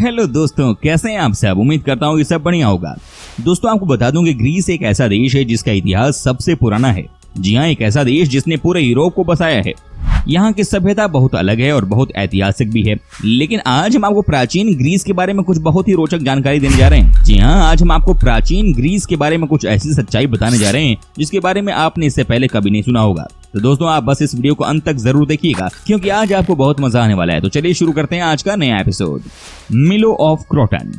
Hello दोस्तों, कैसे हैं आप सब। उम्मीद करता हूँ कि सब बढ़िया होगा। दोस्तों, आपको बता दूं कि ग्रीस एक ऐसा देश है जिसका इतिहास सबसे पुराना है। जी हाँ, एक ऐसा देश जिसने पूरे यूरोप को बसाया है। यहाँ की सभ्यता बहुत अलग है और बहुत ऐतिहासिक भी है। लेकिन आज हम आपको प्राचीन ग्रीस के बारे में कुछ बहुत ही रोचक जानकारी देने जा रहे हैं। जी हाँ, आज हम आपको प्राचीन ग्रीस के बारे में कुछ ऐसी सच्चाई बताने जा रहे हैं जिसके बारे में आपने इससे पहले कभी नहीं सुना होगा। तो दोस्तों, आप बस इस वीडियो को अंत तक जरूर देखिएगा क्योंकि आज आपको बहुत मजा आने वाला है। तो चलिए शुरू करते हैं आज का नया एपिसोड। मिलो ऑफ क्रोटन।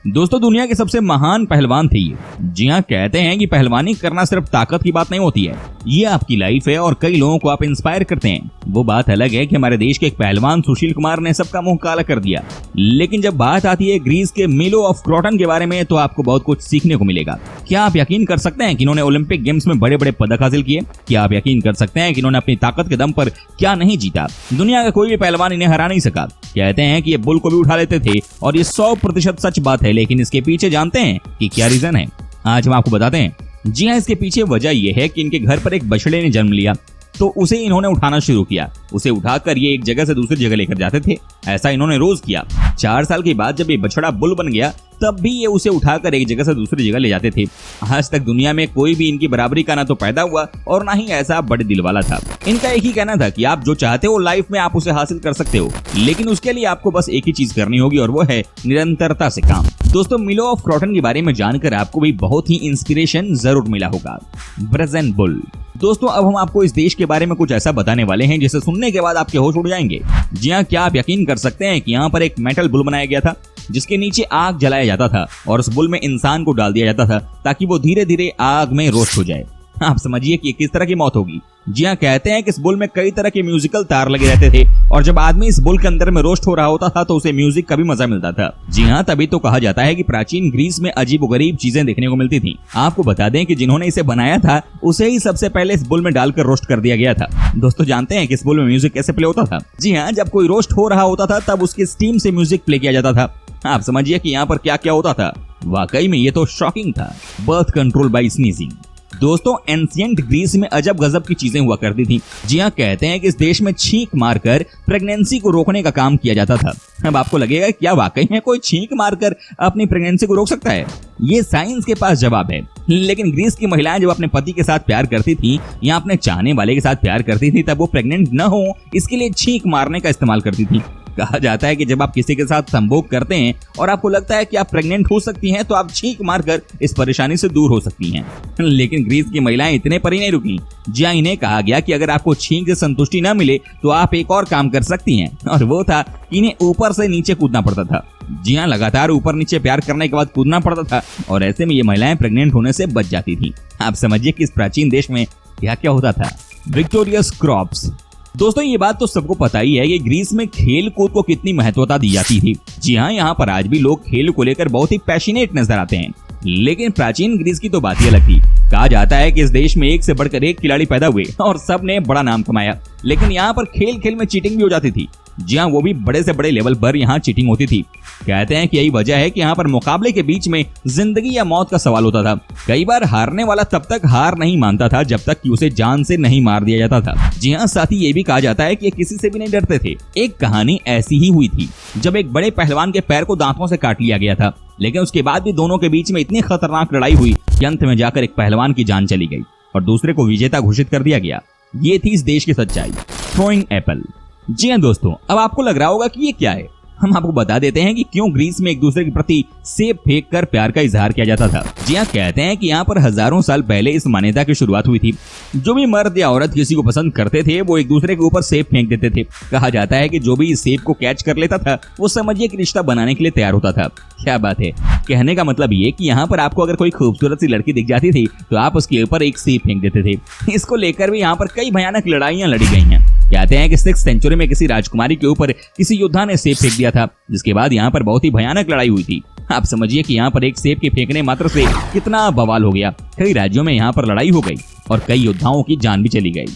दोस्तों, दुनिया के सबसे महान पहलवान थे ये। जी हाँ, कहते हैं कि पहलवानी करना सिर्फ ताकत की बात नहीं होती है, ये आपकी लाइफ है और कई लोगों को आप इंस्पायर करते हैं। वो बात अलग है कि हमारे देश के एक पहलवान सुशील कुमार ने सबका मुंह काला कर दिया। लेकिन जब बात आती है ग्रीस के मिलो ऑफ क्रोटन के बारे में तो आपको बहुत कुछ सीखने को मिलेगा। क्या आप यकीन कर सकते हैं कि इन्होंने ओलंपिक गेम्स में बड़े बड़े पदक हासिल किए? क्या आप यकीन कर सकते हैं कि इन्होंने अपनी ताकत के दम पर क्या नहीं जीता? दुनिया का कोई भी पहलवान इन्हें हरा नहीं सका। कहते हैं कि ये बुल को भी उठा लेते थे और ये 100% सच बात है। लेकिन इसके पीछे जानते हैं कि क्या रीजन है? आज हम आपको बताते हैं। जी हाँ, इसके पीछे वजह यह है कि इनके घर पर एक बछड़े ने जन्म लिया तो उसे इन्होंने उठाना शुरू किया। उसे उठाकर ये एक जगह से दूसरी जगह लेकर जाते थे। ऐसा इन्होंने रोज किया। 4 साल के बाद जब ये बछड़ा बुल बन गया तब भी ये उसे उठाकर एक जगह से दूसरी जगह ले जाते थे। आज तक दुनिया में कोई भी इनकी बराबरी का ना तो पैदा हुआ और ना ही ऐसा बड़े दिल वाला था। इनका एक ही कहना था कि आप जो चाहते हो लाइफ में आप उसे हासिल कर सकते हो, लेकिन उसके लिए आपको बस एक ही चीज करनी होगी और वो है निरंतरता से काम। दोस्तों, मिलो ऑफ क्रोटन के बारे में जानकर आपको भी बहुत ही इंस्पिरेशन जरूर मिला होगा। ब्रेजेंट बुल। दोस्तों, अब हम आपको इस देश के बारे में कुछ ऐसा बताने वाले हैं जिसे सुनने के बाद आपके होश उड़ जाएंगे। जी हाँ, क्या आप यकीन कर सकते हैं कि यहाँ पर एक मेटल बुल बनाया गया था जिसके नीचे आग जलाया जाता था और उस बुल में इंसान को डाल दिया जाता था ताकि वो धीरे धीरे आग में रोस्ट हो जाए। आप समझिए कि किस तरह की मौत होगी। जी हाँ, कहते हैं कि इस बुल में कई तरह के म्यूजिकल तार लगे रहते थे और जब आदमी इस बुल के अंदर में रोस्ट हो रहा होता था तो उसे म्यूजिक का भी मजा मिलता था। जी हाँ, तभी तो कहा जाता है कि प्राचीन ग्रीस में अजीबोगरीब चीजें देखने को मिलती थी। आपको बता दें कि जिन्होंने इसे बनाया था उसे ही सबसे पहले इस बुल में डालकर रोस्ट कर दिया गया था। दोस्तों, जानते हैं कि इस बुल में म्यूजिक कैसे प्ले होता था? जी हाँ, जब कोई रोस्ट हो रहा होता था तब उसकी स्टीम से म्यूजिक प्ले किया जाता था। आप समझिए कि यहाँ पर क्या क्या होता था। वाकई में ये तो शॉकिंग था। Birth control by sneezing. दोस्तों, एंशिएंट ग्रीस में अजब गजब की चीजें हुआ करती थी। जी हाँ, कहते हैं कि इस देश में छींक मारकर प्रेगनेंसी को रोकने का काम किया जाता था। अब आपको लगेगा क्या वाकई में कोई छींक मारकर अपनी प्रेगनेंसी को रोक सकता है? ये साइंस के पास जवाब है। लेकिन ग्रीस की महिलाएं जब अपने पति के साथ प्यार करती थी या अपने चाहने वाले के साथ प्यार करती थी तब वो प्रेग्नेंट न हो इसके लिए छींक मारने का इस्तेमाल करती थी। कहा जाता है कि जब आप किसी के साथ संभोग करते हैं और आपको लगता है कि आप प्रेग्नेंट हो सकती हैं तो आप छींक मारकर इस परेशानी से दूर हो सकती हैं। लेकिन ग्रीस की महिलाएं इतने पर ही नहीं रुकी। जी हाँ, इन्हें कहा गया कि अगर आपको छींक से संतुष्टि न मिले तो आप एक और काम कर सकती हैं और वो था कि इन्हें ऊपर से नीचे कूदना पड़ता था। जी हाँ, लगातार ऊपर नीचे प्यार करने के बाद कूदना पड़ता था और ऐसे में ये महिलाएं प्रेग्नेंट होने से बच जाती थी। आप समझिए कि इस प्राचीन देश में क्या क्या होता था। Victorious crops. दोस्तों, ये बात तो सबको पता ही है कि ग्रीस में खेल कूद को कितनी महत्वता दी जाती थी। जी हाँ, यहाँ पर आज भी लोग खेल को लेकर बहुत ही पैशनेट नजर आते हैं। लेकिन प्राचीन ग्रीस की तो बात ही अलग थी। कहा जाता है कि इस देश में एक से बढ़कर एक खिलाड़ी पैदा हुए और सब ने बड़ा नाम कमाया। लेकिन यहाँ पर खेल खेल में चीटिंग भी हो जाती थी। जी हाँ, वो भी बड़े से बड़े लेवल पर यहाँ चीटिंग होती थी। कहते हैं कि यही वजह है कि यहाँ पर मुकाबले के बीच में जिंदगी या मौत का सवाल होता था। कई बार हारने वाला तब तक हार नहीं मानता था जब तक कि उसे जान से नहीं मार दिया जाता था। जी हाँ, साथ ही ये भी कहा जाता है कि किसी से भी नहीं डरते थे। एक कहानी ऐसी ही हुई थी जब एक बड़े पहलवान के पैर को दांतों से काट लिया गया था। लेकिन उसके बाद भी दोनों के बीच में इतनी खतरनाक लड़ाई हुई कि अंत में जाकर एक पहलवान की जान चली गई और दूसरे को विजेता घोषित कर दिया गया। ये थी इस देश की सच्चाई। Throwing Apple. जी हाँ दोस्तों, अब आपको लग रहा होगा कि ये क्या है। हम आपको बता देते हैं कि क्यों ग्रीस में एक दूसरे के प्रति सेब फेंक कर प्यार का इजहार किया जाता था। जी हाँ, कहते हैं कि यहाँ पर हजारों साल पहले इस मान्यता की शुरुआत हुई थी। जो भी मर्द या औरत किसी को पसंद करते थे वो एक दूसरे के ऊपर सेब फेंक देते थे। कहा जाता है कि जो भी इस सेब को कैच कर लेता था वो समझिए कि रिश्ता बनाने के लिए तैयार होता था। क्या बात है। कहने का मतलब ये कि यहाँ पर आपको अगर कोई खूबसूरत सी लड़की दिख जाती थी तो आप उसके ऊपर एक सेब फेंक देते थे। इसको लेकर भी यहाँ पर कई भयानक लड़ाइयाँ लड़ी गई हैं। कहते हैं कि 6th सेंचुरी में किसी राजकुमारी के ऊपर किसी योद्धा ने सेब फेंक दिया था, जिसके बाद यहाँ पर बहुत ही भयानक लड़ाई हुई थी। आप समझिए कि यहाँ पर एक सेब के फेंकने मात्र से कितना बवाल हो गया। कई राज्यों में यहाँ पर लड़ाई हो गई और कई योद्धाओं की जान भी चली गई।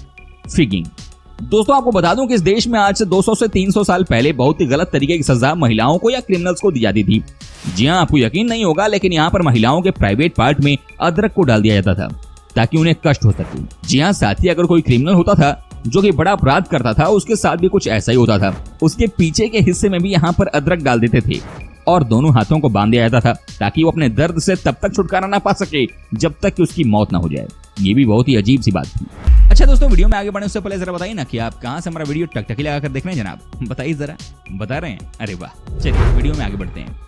फिगिंग। दोस्तों, आपको बता दूं कि इस देश में आज से 200 से 300 साल पहले बहुत ही गलत तरीके की सजा महिलाओं को या क्रिमिनल्स को दी जाती थी। जी हाँ, आपको यकीन नहीं होगा लेकिन यहाँ पर महिलाओं के प्राइवेट पार्ट में अदरक को डाल दिया जाता था ताकि उन्हें कष्ट हो सके। जी हाँ, साथ ही अगर कोई क्रिमिनल होता था जो कि बड़ा अपराध करता था उसके साथ भी कुछ ऐसा ही होता था। उसके पीछे के हिस्से में भी यहाँ पर अदरक डाल देते थे। और दोनों हाथों को बांध दिया जाता था ताकि वो अपने दर्द से तब तक छुटकारा ना पा सके जब तक कि उसकी मौत ना हो जाए। ये भी बहुत ही अजीब सी बात थी। अच्छा दोस्तों, वीडियो में आगे बढ़ने से पहले जरा बताइए ना कि आप कहाँ से हमारा वीडियो टकटकी लगाकर देख रहे हैं जनाब, बताइए जरा। बता रहे हैं? अरे वाह, चलिए वीडियो में आगे बढ़ते हैं।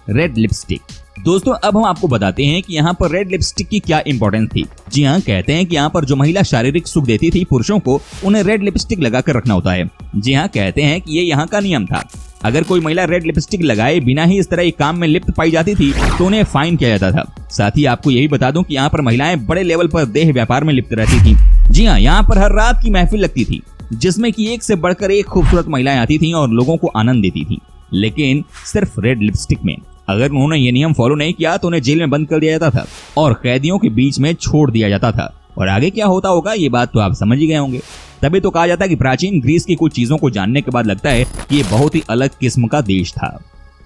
Red lipstick. दोस्तों अब हम आपको बताते हैं कि यहाँ पर रेड लिपस्टिक की क्या इंपॉर्टेंस थी। जी हाँ, कहते हैं कि यहाँ पर जो महिला शारीरिक सुख देती थी पुरुषों को, उन्हें रेड लिपस्टिक लगाकर रखना होता है। जी हाँ, कहते हैं कि ये यहाँ का नियम था। अगर कोई महिला रेड लिपस्टिक लगाए बिना ही इस तरह एक काम में लिप्त पाई जाती थी तो उन्हें फाइन किया जाता था। साथ ही आपको यही बता दूं कि यहाँ पर महिलाएं बड़े लेवल पर देह व्यापार में लिप्त रहती थी। जी हाँ, यहाँ पर हर रात की महफिल लगती थी जिसमें कि एक से बढ़कर एक खूबसूरत महिलाएं आती थी और लोगों को आनंद देती थी, लेकिन सिर्फ रेड लिपस्टिक में। अगर उन्होंने ये नियम फॉलो नहीं किया तो उन्हें जेल में बंद कर दिया जाता था और कैदियों के बीच में छोड़ दिया जाता था। और आगे क्या होता होगा ये बात तो आप समझ ही गए होंगे। तभी तो कहा जाता है कि प्राचीन ग्रीस की कुछ चीजों को जानने के बाद लगता है कि ये बहुत ही अलग किस्म का देश था।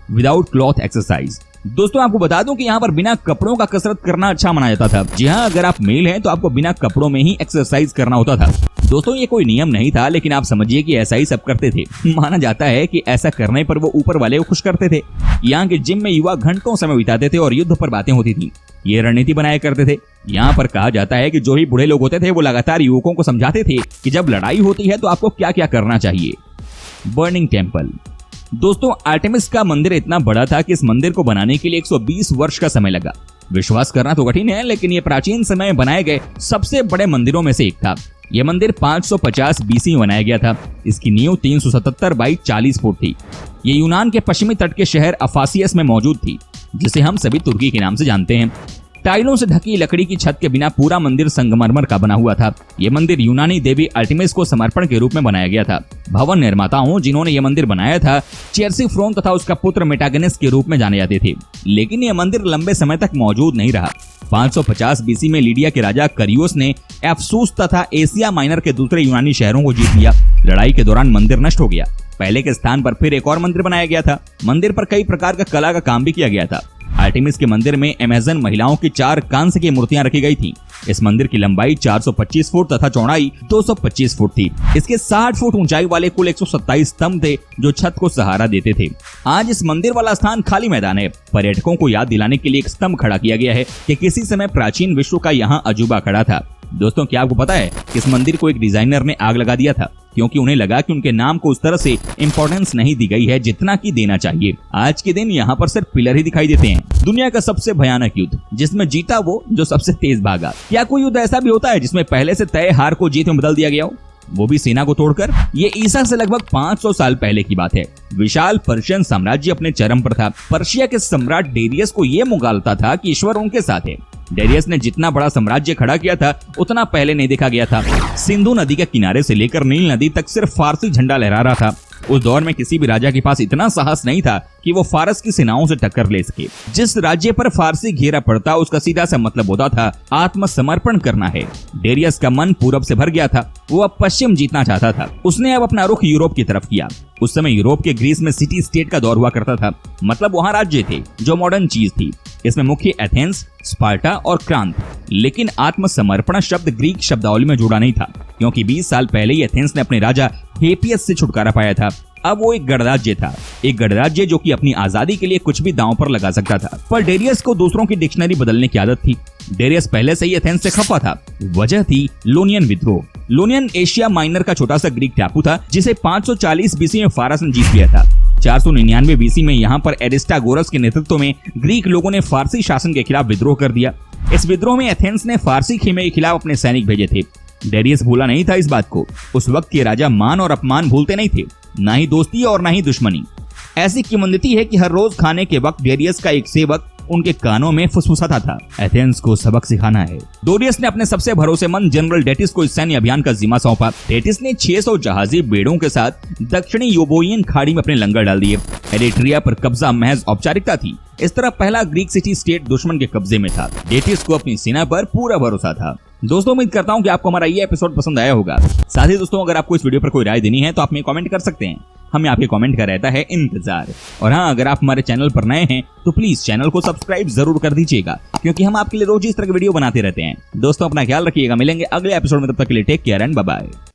Without cloth exercise. दोस्तों आपको बता दूं कि यहाँ पर बिना कपड़ों का कसरत करना अच्छा माना जाता था। जी हाँ, अगर आप मेल हैं तो आपको बिना कपड़ों में ही एक्सरसाइज करना होता था। दोस्तों ये कोई नियम नहीं था, लेकिन आप समझिए कि ऐसा ही सब करते थे। माना जाता है कि ऐसा करने पर वो ऊपर वाले को खुश करते थे। यहाँ के जिम में युवा घंटों समय बिताते थे और युद्ध पर बातें होती थी। ये रणनीति बनाया करते थे। यहाँ पर कहा जाता है कि जो ही बूढ़े लोग होते थे वो लगातार युवकों को समझाते थे कि जब लड़ाई होती है तो आपको क्या क्या करना चाहिए। Burning temple. दोस्तों आर्टेमिस का मंदिर इतना बड़ा था कि इस मंदिर को बनाने के लिए 120 वर्ष का समय लगा। विश्वास करना तो कठिन है, लेकिन ये प्राचीन समय में बनाए गए सबसे बड़े मंदिरों में से एक था। यह मंदिर 550 बीसी में बनाया गया था। इसकी नींव 377 बाई 40 फुट थी। ये यूनान के पश्चिमी तट के शहर अफासियस में मौजूद थी, जिसे हम सभी तुर्की के नाम से जानते हैं। टाइलों से ढकी लकड़ी की छत के बिना पूरा मंदिर संगमरमर का बना हुआ था। ये मंदिर यूनानी देवी आर्टेमिस को समर्पण के रूप में बनाया गया था। भवन निर्माताओं जिन्होंने ये मंदिर बनाया था चेरसीफ्रोन तथा उसका पुत्र मेटागेनिस के रूप में जाने जाते थे, लेकिन ये मंदिर लंबे समय तक मौजूद नहीं रहा। 550 बीसी में लीडिया के राजा करियोस ने एफसूस तथा एशिया माइनर के दूसरे यूनानी शहरों को जीत लिया। लड़ाई के दौरान मंदिर नष्ट हो गया। पहले के स्थान पर फिर एक और मंदिर बनाया गया था। मंदिर पर कई प्रकार का कला का काम भी किया गया था। आर्टेमिस के मंदिर में अमेज़न महिलाओं की 4 कांस्य की मूर्तियां रखी गई थी। इस मंदिर की लंबाई 425 फुट तथा चौड़ाई 225 फुट थी। इसके 60 फुट ऊंचाई वाले कुल 127 स्तंभ थे जो छत को सहारा देते थे। आज इस मंदिर वाला स्थान खाली मैदान है। पर्यटकों को याद दिलाने के लिए एक स्तंभ खड़ा किया गया है कि किसी समय प्राचीन विश्व का यहाँ अजूबा खड़ा था। दोस्तों क्या आपको पता है कि इस मंदिर को एक डिजाइनर ने आग लगा दिया था, क्योंकि उन्हें लगा कि उनके नाम को उस तरह से इंपॉर्टेंस नहीं दी गई है जितना कि देना चाहिए। आज के दिन यहाँ पर सिर्फ पिलर ही दिखाई देते हैं। दुनिया का सबसे भयानक युद्ध जिसमें जीता वो जो सबसे तेज भागा। क्या कोई युद्ध ऐसा भी होता है जिसमें पहले से तय हार को जीत में बदल दिया गया हो, वो भी सेना को तोड़कर? ये ईसा से लगभग 500 साल पहले की बात है। विशाल पर्शियन साम्राज्य अपने चरम पर था। पर्शिया के सम्राट डेरियस को ये मुगालता था कि ईश्वर उनके साथ है। डेरियस ने जितना बड़ा साम्राज्य खड़ा किया था उतना पहले नहीं देखा गया था। सिंधु नदी के किनारे से लेकर नील नदी तक सिर्फ फारसी झंडा लहरा रहा था। उस दौर में किसी भी राजा के पास इतना साहस नहीं था कि वो फारस की सेनाओं से टक्कर ले सके। जिस राज्य पर फारसी घेरा पड़ता उसका सीधा सा मतलब होता था आत्मसमर्पण करना है। डेरियस का मन पूरब से भर गया था। वो अब पश्चिम जीतना चाहता था। उसने अब अपना रुख यूरोप की तरफ किया। उस समय यूरोप के ग्रीस में सिटी स्टेट का दौर हुआ करता था, मतलब वहाँ राज्य थे जो मॉडर्न चीज थी। इसमें मुख्य एथेंस, स्पार्टा और क्रांत। लेकिन आत्मसमर्पण शब्द ग्रीक शब्दावली में जुड़ा नहीं था, क्योंकि 20 साल पहले ही एथेंस ने अपने राजा हेपियस से छुटकारा पाया था। अब वो एक गणराज्य था, एक गणराज्य जो कि अपनी आजादी के लिए कुछ भी दांव पर लगा सकता था। पर डेरियस को दूसरों की डिक्शनरी बदलने की आदत थी। डेरियस पहले से ही एथेंस से खफा था। वजह थी लोनियन विद्रोह। लोनियन एशिया माइनर का छोटा सा ग्रीक टापू था जिसे 540 बीसी में फारस ने जीत लिया था। 499 बीसी में यहाँ पर एरिस्टागोरस के नेतृत्व में ग्रीक लोगों ने फारसी शासन के खिलाफ विद्रोह कर दिया। इस विद्रोह में एथेंस ने फारसी खेमे के खिलाफ अपने सैनिक भेजे थे। डेरियस भूला नहीं था इस बात को। उस वक्त के राजा मान और अपमान भूलते नहीं थे, ना ही दोस्ती और ना ही दुश्मनी। ऐसी किंवदंती है कि हर रोज खाने के वक्त डेरियस का एक सेवक उनके कानों में फुसफुसाता था, एथेंस को सबक सिखाना है। डेरियस ने अपने सबसे भरोसेमंद जनरल डेटिस को इस सैन्य अभियान का जिम्मा सौंपा। डेटिस ने 600 जहाजी बेड़ों के साथ दक्षिणी यूबोइयन खाड़ी में अपने लंगर डाल दिए। एरिट्रिया पर कब्जा महज औपचारिकता थी। इस तरह पहला ग्रीक सिटी स्टेट दुश्मन के कब्जे में था। डेटिस को अपनी सेना पर पूरा भरोसा था। दोस्तों उम्मीद करता हूँ कि आपको हमारा ये एपिसोड पसंद आया होगा। साथ ही दोस्तों अगर आपको इस वीडियो पर कोई राय देनी है तो आप हमें कमेंट कर सकते हैं। हमें आपके कमेंट का रहता है इंतजार। और हाँ, अगर आप हमारे चैनल पर नए हैं तो प्लीज चैनल को सब्सक्राइब जरूर कर दीजिएगा, क्योंकि हम आपके लिए रोज इस तरह के वीडियो बनाते रहते हैं। दोस्तों अपना ख्याल रखिएगा। मिलेंगे अगले एपिसोड में, तब तक के लिए take care and bye bye.